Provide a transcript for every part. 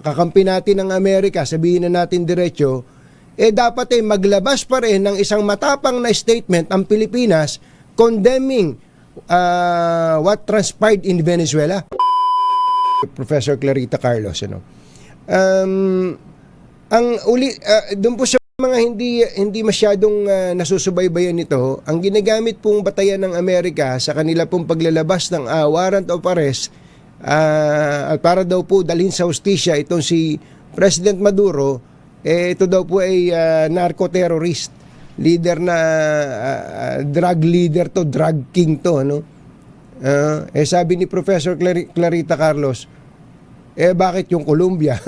kakampi natin ng Amerika, sabihin na natin diretso, dapat maglabas pa rin ng isang matapang na statement ang Pilipinas condemning what transpired in Venezuela. Professor Clarita Carlos, ang doon po sa mga hindi masyadong nasusubaybayan nito, ang ginagamit pong batayan ng Amerika sa kanila pong paglalabas ng warrant of arrest at para daw po dalhin sa hustisya itong si President Maduro, ito daw po ay narco-terrorist, leader na drug leader to, drug king to, sabi ni Professor Clarita Carlos, bakit yung Colombia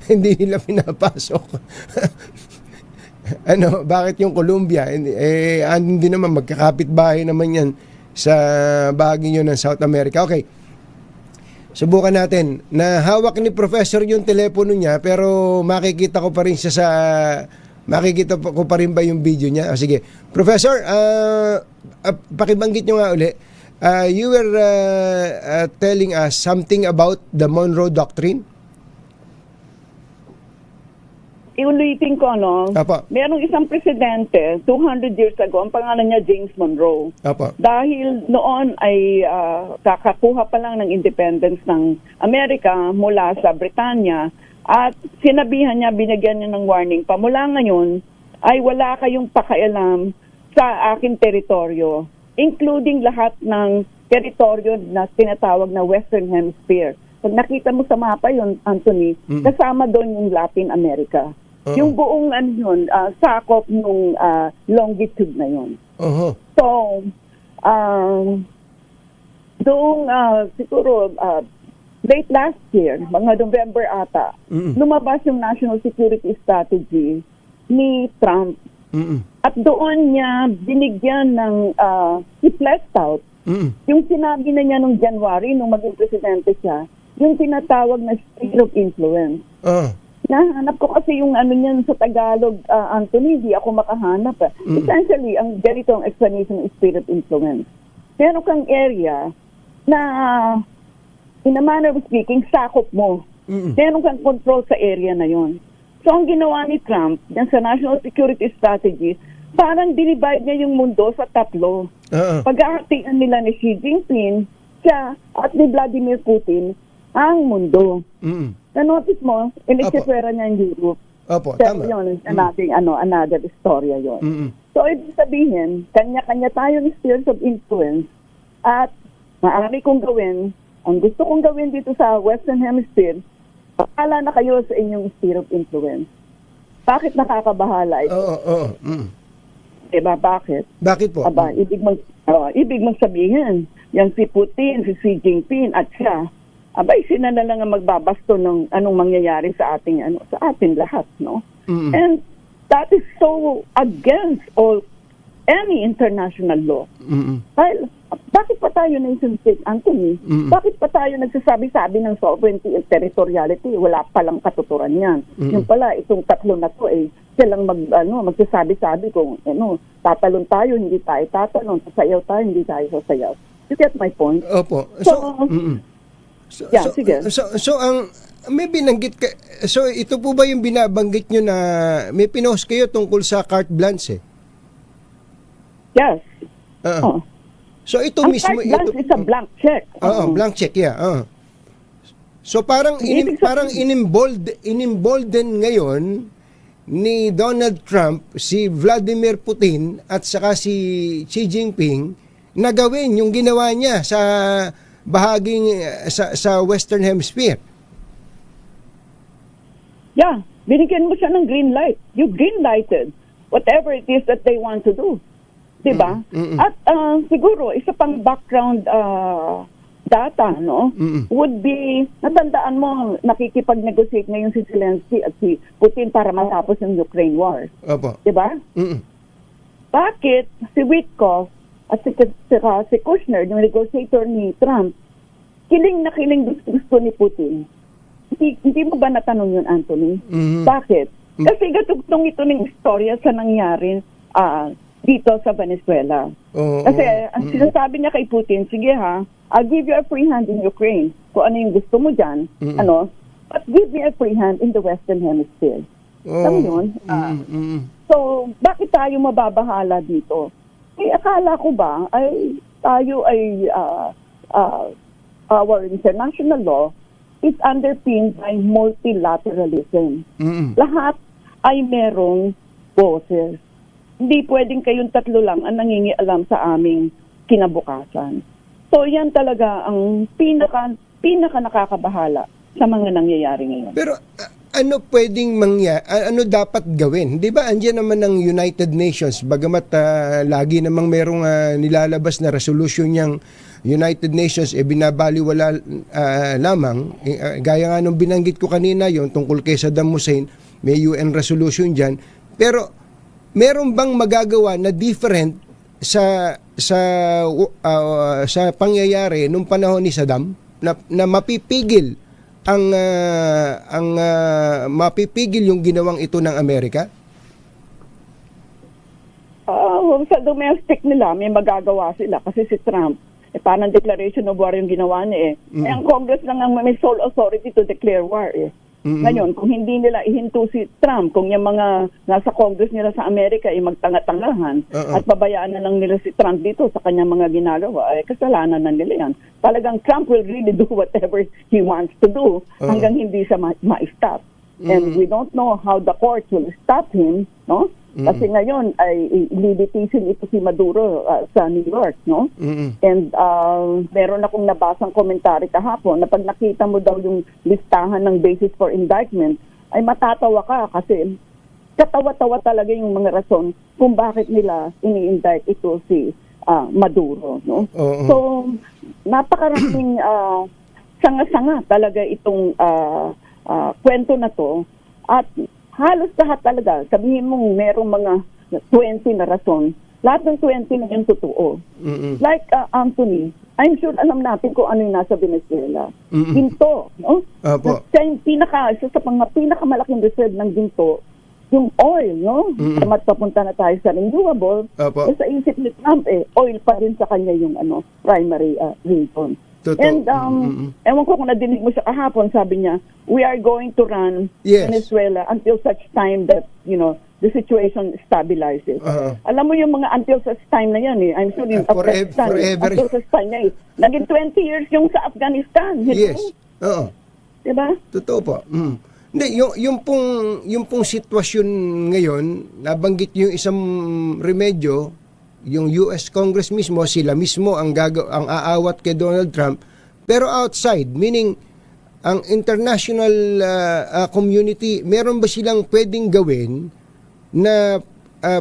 hindi nila pinapasok? Bakit yung Colombia? Hindi naman, magkakapit-bahay naman yan sa bahagi nyo ng South America. Okay, subukan natin. Nahawak ni Professor yung telepono niya, pero makikita ko pa rin siya makikita ko pa rin ba yung video niya? Sige, Professor, pakibanggit nyo nga uli. You were telling us something about the Monroe Doctrine? Iulitin ko, Apo. Merong isang presidente, 200 years ago, ang pangalan niya James Monroe. Apo. Dahil noon ay kakakuha pa lang ng independence ng Amerika mula sa Britanya, at sinabihan niya, binigyan niya ng warning, pamula ngayon ay wala kayong pakialam sa aking teritoryo, including lahat ng teritoryo na tinatawag na Western Hemisphere. Pag nakita mo sa mapa yun, Anthony, kasama doon yung Latin America. Yung buong sakop nung longitude na yun. So, siguro, late last year, mga November ata, lumabas yung National Security Strategy ni Trump. At doon niya binigyan ng i-fleshed out yung sinabi na niya nung January, nung maging presidente siya, yung tinatawag na sphere of influence. Nahanap ko kasi yung niyan sa Tagalog, Anthony, hindi ako makahanap. Essentially, ang ganito ang explanation ng sphere of influence. Meron kang area na, in a manner of speaking, sakop mo. Meron kang control sa area na yon. So, ang ginawa ni Trump, yan sa National Security Strategy, parang dinivide niya yung mundo sa tatlo. Pag-aartian nila ni Xi Jinping, siya at ni Vladimir Putin, ang mundo. Na-notice mo, inisipwera niya yung Europe. Opo, pero tama. yun, another istorya yun. So, ibig sabihin, kanya-kanya tayo ng spheres of influence, at maaari kong gawin, ang gusto kong gawin dito sa Western Hemisphere, pakala na kayo sa inyong sphere of influence. Bakit nakakabahala ito? Diba, bakit? Bakit po? Aba, ibig mong sabihin, yan si Putin, si Xi Jinping, at siya, abay, sila na lang ang magbabasto ng anong mangyayari sa ating, sa atin lahat, no? And that is so against all any international law. Dahil, bakit pa tayo nation state, Anthony? Bakit pa tayo nagsasabi-sabi ng sovereignty and territoriality? Wala palang katuturan yan. Yung pala, itong tatlo na to, silang magsasabi-sabi kung, tatalon tayo, hindi tayo tatalon, sasayaw tayo, hindi tayo sasayaw. You get my point? Opo. Sige. So, ang may binanggit ka, so ito po ba yung binabanggit nyo na may pinost kayo tungkol sa carte blanche? Yes. So ito ang mismo carte blanche is a blank check. Blank check, yeah. So parang inimbolden ngayon ni Donald Trump si Vladimir Putin at saka si Xi Jinping na gawin yung ginawa niya sa bahaging sa Western Hemisphere. Yeah, binigyan mo siya ng green light. You green lighted whatever it is that they want to do. Diba? At siguro, isa pang background data, would be, natandaan mo, nakikipag-negotiate ngayon si Zelensky at si Putin para matapos yung Ukraine war. Opo. Diba? Bakit si Witkoff at si Kushner, yung negotiator ni Trump, kiling na kiling gusto ni Putin? Hindi mo ba natanong yun, Anthony? Bakit? Kasi gatugtong ito ng istorya sa nangyari dito sa Venezuela. Kasi ang sinasabi niya kay Putin, sige ha, I'll give you a free hand in Ukraine. Kung ano yung gusto mo dyan, but give me a free hand in the Western Hemisphere. Alam mo yun? So, bakit tayo mababahala dito? Akala ko ba ay tayo ay our international law is underpinned by multilateralism. Lahat ay merong boses. Hindi pwedeng kayong tatlo lang ang nangingialam sa aming kinabukasan. So, yan talaga ang pinaka nakakabahala sa mga nangyayari ngayon. Pero ano pwedeng ano dapat gawin? 'Di ba? Andiyan naman ng United Nations, bagamat lagi namang merong nilalabas na resolution niyang United Nations binabaliwala lamang, gaya nga nung binanggit ko kanina yung tungkol kay Saddam Hussein, may UN resolution diyan. Pero meron bang magagawa na different sa pangyayari nung panahon ni Saddam na mapipigil mapipigil yung ginawang ito ng Amerika? Sa domestic nila, may magagawa sila kasi si Trump, parang declaration of war yung ginawa niya ang Congress lang ang may sole authority to declare war Ngayon, kung hindi nila ihinto si Trump, kung yung mga nasa Congress nila sa Amerika ay magtanga-tangahan at babayaan na lang nila si Trump dito sa kanyang mga ginagawa, kasalanan na nila yan. Talagang Trump will really do whatever he wants to do hanggang hindi siya ma-stop. And we don't know how the courts will stop him, no? Kasi ngayon ay ililitisin ito si Maduro sa New York, no? And meron akong nabasang komentary kahapon na pag nakita mo daw yung listahan ng basis for indictment, ay matatawa ka kasi katawa-tawa talaga yung mga rason kung bakit nila ini-indict ito si Maduro, no? So, napakaraming sanga-sanga talaga itong kwento na to at halos lahat talaga, sabihin mong merong mga 20 na rason, lahat ng 20 na yung totoo. Like Anthony, I'm sure alam natin kung ano yung nasa Venezuela. Ginto, no? Isa sa pinakamalaking reserve ng ginto, yung oil, no? Damat papunta na tayo sa renewable, sa isip ni Trump, oil pa rin sa kanya yung primary reason. And ewan ko kung nadinig mo siya kahapon, sabi niya, we are going to run Venezuela until such time that, the situation stabilizes. Alam mo yung mga until such time na yan I'm sure yung Afghanistan, until such time na naging 20 years yung sa Afghanistan. Yes. Diba? Totoo po. Hindi, yung pong sitwasyon ngayon, nabanggit yung isang remedyo, yung US Congress mismo, sila mismo ang aawat kay Donald Trump, pero outside, meaning ang international community, meron ba silang pwedeng gawin na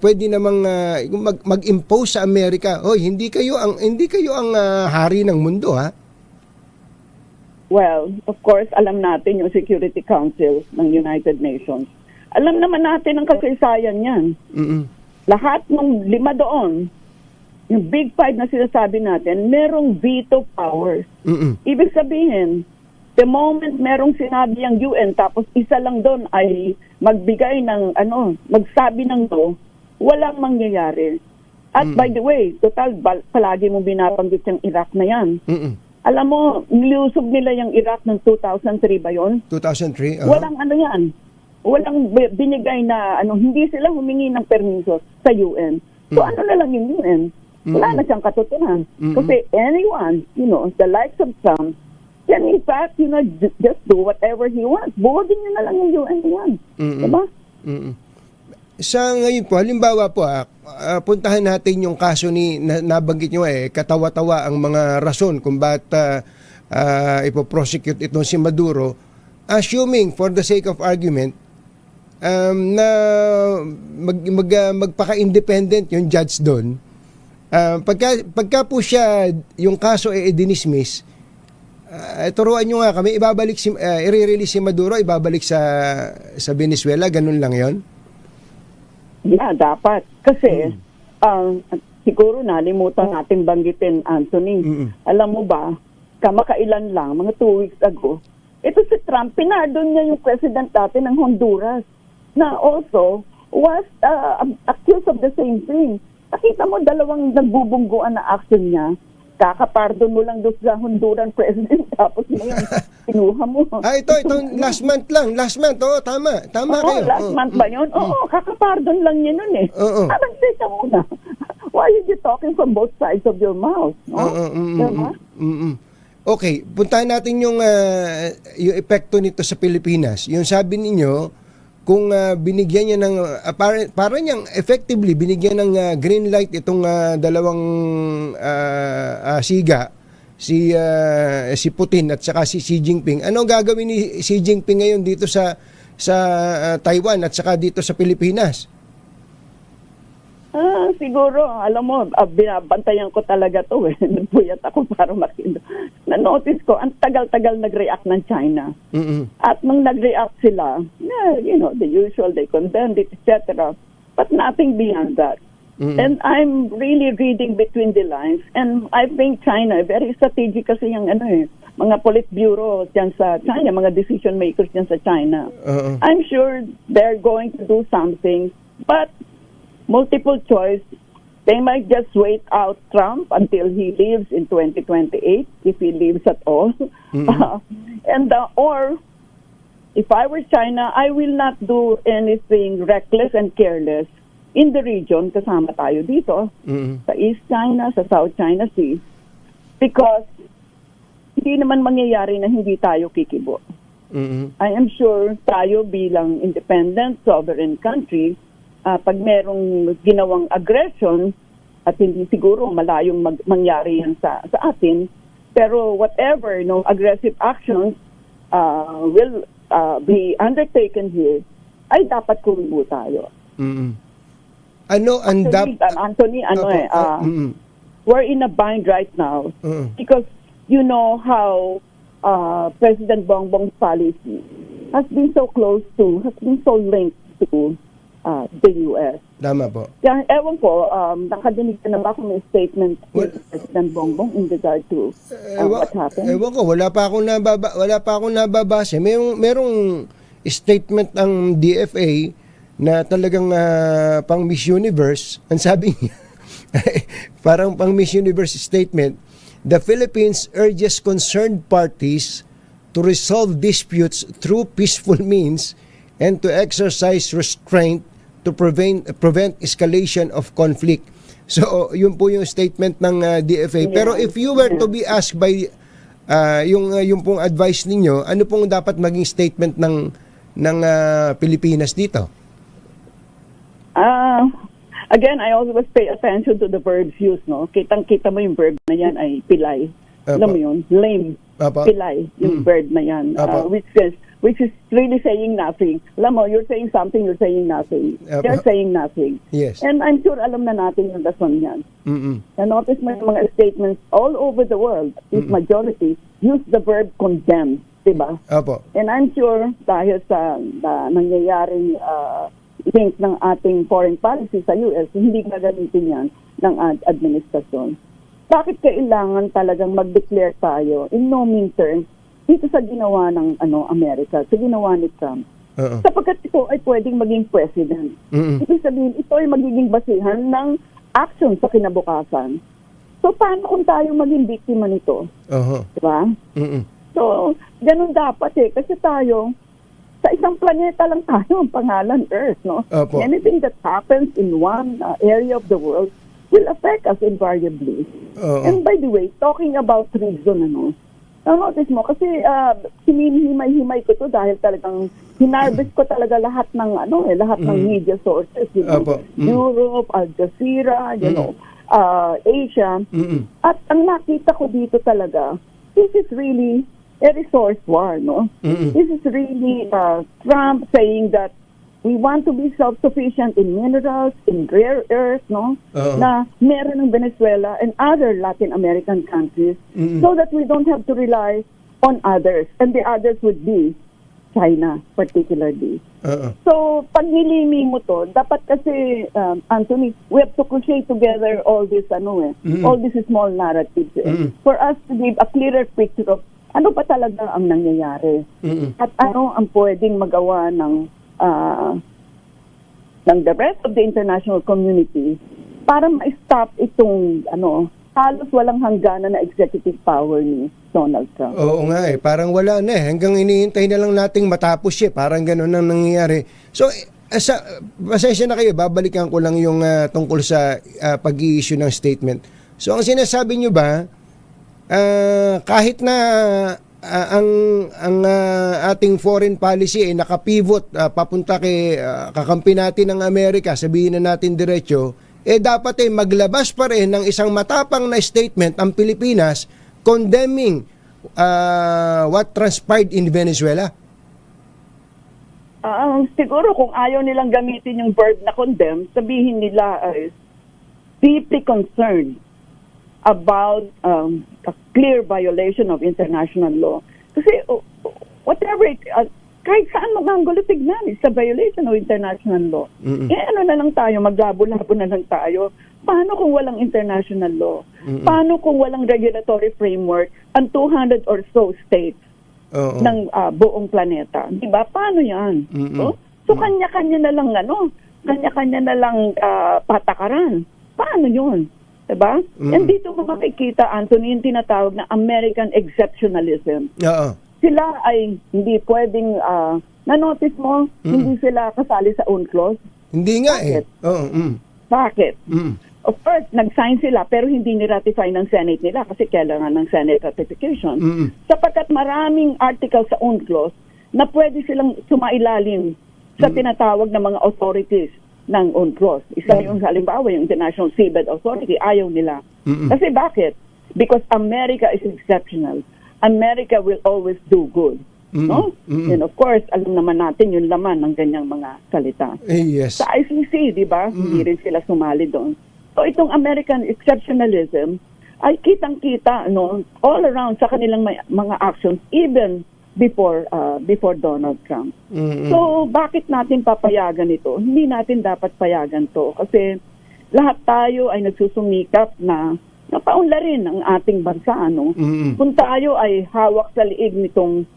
pwede namang mag-impose sa Amerika, hindi kayo ang hari ng mundo, ha? Well, of course, alam natin yung Security Council ng United Nations. Alam naman natin ang kasaysayan niyan. Lahat ng 5 doon, yung Big Five na sinasabi natin, merong veto powers. Ibig sabihin, the moment merong sinabi ang UN, tapos isa lang doon ay magbigay ng, magsabi ng to, walang mangyayari. At by the way, total, palagi mo binabanggit yung Iraq na yan. Alam mo, nilusog nila yung Iraq ng 2003 ba yun? 2003? Walang yan. Walang binigay na hindi sila humingi ng permiso sa UN. So ano na lang yung UN? Wala na siyang katotohanan. Kasi anyone, the likes of Trump, can in fact, just do whatever he wants. Buwagin niya na lang yung UN yan. Diba? Sa ngayon po, halimbawa po, puntahan natin yung kaso nabanggit nyo katawa-tawa ang mga rason kung ba't ipoprosecute itong si Maduro, assuming for the sake of argument, na magpaka-independent yung judge doon, pagka po siya yung kaso dinismiss, turuan nyo nga kami, i-release si Maduro, ibabalik sa Venezuela, ganun lang yon? Yeah, dapat. Kasi siguro nalimutan natin banggitin, Anthony. Alam mo ba, kamakailan lang, mga 2 weeks ago, ito si Trump, pinardon niya yung president dati ng Honduras na also was accused of the same thing. Nakita mo, 2 nagbubungguan na action niya. Kakapardon mo lang doon sa Honduran president tapos ngayon kinuha mo. Ito last month lang. Last month, tama. Tama Oo, kayo. last month ba yun? Oo, kakapardon lang yun nun eh. Oo. Parang teka muna. Why are you talking from both sides of your mouth? No? Diba? Okay, puntahan natin yung epekto nito sa Pilipinas. Yung sabi ninyo, kung binigyan niya ng para niyang effectively binigyan ng green light itong dalawang siga, si Putin at saka si Xi Jinping. Ano gagawin ni Xi Jinping ngayon dito sa Taiwan at saka dito sa Pilipinas? Siguro, alam mo, binabantayan ko talaga to eh. Nagpuyat ako para makita. Na-notice ko, ang tagal-tagal nag-react ng China. At nung nag-react sila, the usual, they condemned it, etc. But nothing beyond that. And I'm really reading between the lines. And I think China, very strategic kasi yung mga politburo dyan sa China, mga decision makers dyan sa China. I'm sure they're going to do something. But multiple choice, they might just wait out Trump until he leaves in 2028, if he leaves at all. Or if I were China, I will not do anything reckless and careless in the region, kasama tayo dito, sa East China, sa South China Sea, because hindi naman mangyayari na hindi tayo kikibo. I am sure tayo bilang independent, sovereign country, pag merong ginawang aggression, at hindi siguro malayong mangyari yan sa atin, pero whatever aggressive actions will be undertaken here, ay dapat kumibo tayo. Ano ang Anthony, we're in a bind right now because you know how President Bongbong's policy has been so linked to the U.S. Tama po. Kaya, ewan ko, nakadinig ka na ba kung may statement ni President Bongbong in regard to what happened? Ewan ko, wala pa akong nababase. Merong statement ang DFA na talagang pang Miss Universe. Ang sabi niya, parang pang Miss Universe statement, the Philippines urges concerned parties to resolve disputes through peaceful means and to exercise restraint to prevent escalation of conflict. So, yun po yung statement ng DFA. Yeah. Pero if you were to be asked by yung pong advice ninyo, ano pong dapat maging statement ng Pilipinas dito? Again, I always pay attention to the verbs used, no? Kitang-kita mo yung verb na yan ay pilay. Alam mo yun? Lame. Pilay. Yung verb na yan. Which is really saying nothing. Alam mo, you're saying something, you're saying nothing. They're saying nothing. Yes. And I'm sure alam na natin yung rason yan. And notice mo yung mga statements all over the world, if majority, use the verb condemn. Diba? Opo. And I'm sure dahil sa nangyayaring link ng ating foreign policy sa US, hindi gagamitin yan ng administrasyon. Bakit kailangan talagang mag-declare tayo in no mean terms dito sa ginawa ng Amerika, sa ginawa ni Trump? Sapagkat ito ay pwedeng maging president. Ibig sabihin, ito ay magiging basihan ng action sa kinabukasan. So, paano kung tayo maging biktima nito? Diba? So, ganun dapat kasi tayo, sa isang planeta lang tayo, ang pangalan Earth, no? Anything that happens in one area of the world will affect us invariably. And by the way, talking about reason, notice mo, kasi hinimay-himay ko to dahil talagang hinarvest ko talaga lahat ng media sources, Europe, Al Jazeera, Asia. At ang nakita ko dito talaga, this is really a resource war, no? This is really Trump saying that we want to be self-sufficient in minerals, in rare earth, no? Na meron ng Venezuela and other Latin American countries so that we don't have to rely on others. And the others would be China, particularly. So, pag nilimi mo to, dapat kasi, Anthony, we have to crochet together all this, all these small narratives for us to give a clearer picture of ano ba talaga ang nangyayari at ano ang pwedeng magawa ng the rest of the international community para ma-stop itong halos walang hangganan na executive power ni Donald Trump. Oo nga parang wala na hanggang inihintay na lang nating matapos parang gano'n ang nangyayari. So, pasensya na kayo, babalikan ko lang yung tungkol sa pag-i-issue ng statement. So, ang sinasabi nyo ba, kahit na ang ating foreign policy ay nakapivot papunta kay kakampi natin ng Amerika, sabihin na natin diretso, dapat maglabas pa rin ng isang matapang na statement ang Pilipinas condemning what transpired in Venezuela. Siguro kung ayaw nilang gamitin yung verb na condemn, sabihin nila ay deeply concerned about a clear violation of international law. Kasi whatever kahit saan mag-anggulo tignan, it's a violation of international law. Ano na lang tayo, maglabo-labo na lang tayo. Paano kung walang international law? Paano kung walang regulatory framework ang 200 or so states ng buong planeta? Diba? Paano yan? So kanya-kanya na lang kanya-kanya na lang patakaran. Paano yun? Diba? And dito mo makikita, Anthony, yung tinatawag na American exceptionalism. Sila ay hindi pwedeng, na-notice mo, hindi sila kasali sa UNCLOS. Hindi nga Bakit? Of course, nag-sign sila pero hindi ni-ratify ng Senate nila kasi kailangan ng Senate ratification. Sapagkat maraming articles sa UNCLOS na pwede silang sumailalim sa tinatawag na mga authorities ng UNCLOS. Isa yung halimbawa, yung International Seabed Authority, ayaw nila. Kasi bakit? Because America is exceptional. America will always do good. No? And of course, alam naman natin yung laman ng ganyang mga salita. Yes. Sa ICC, di ba? Hindi rin sila sumali doon. So itong American exceptionalism ay kitang-kita all around sa kanilang mga actions even before Donald Trump. So bakit natin papayagan ito? Hindi natin dapat payagan to kasi lahat tayo ay nagsusumikap na paunlarin ang ating bansa kung tayo ay hawak sa liig nitong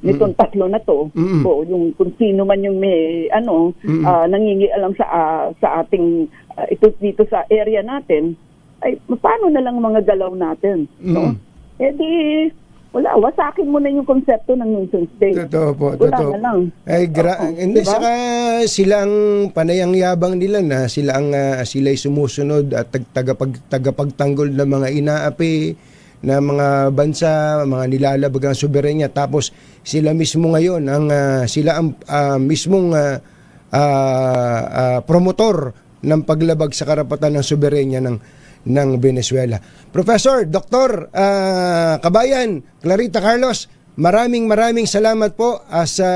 nitong tatlo na to, o yung kung sino man yung may nangingialam sa ating ito dito sa area natin, ay paano na lang mga galaw natin, no? Wasakin mo na yung konsepto ng nation state. Totoo po, Wala totoo. na lang. Hindi, diba? saka silang panayang yabang nila na sila'y sumusunod at tagapagtanggol ng mga inaapi na mga bansa, mga nilalabag ang soberenya. Tapos sila mismo ngayon, sila ang mismong promotor ng paglabag sa karapatan ng soberenya ng Venezuela. Professor, Dr. Kabayan, Clarita Carlos, maraming salamat po sa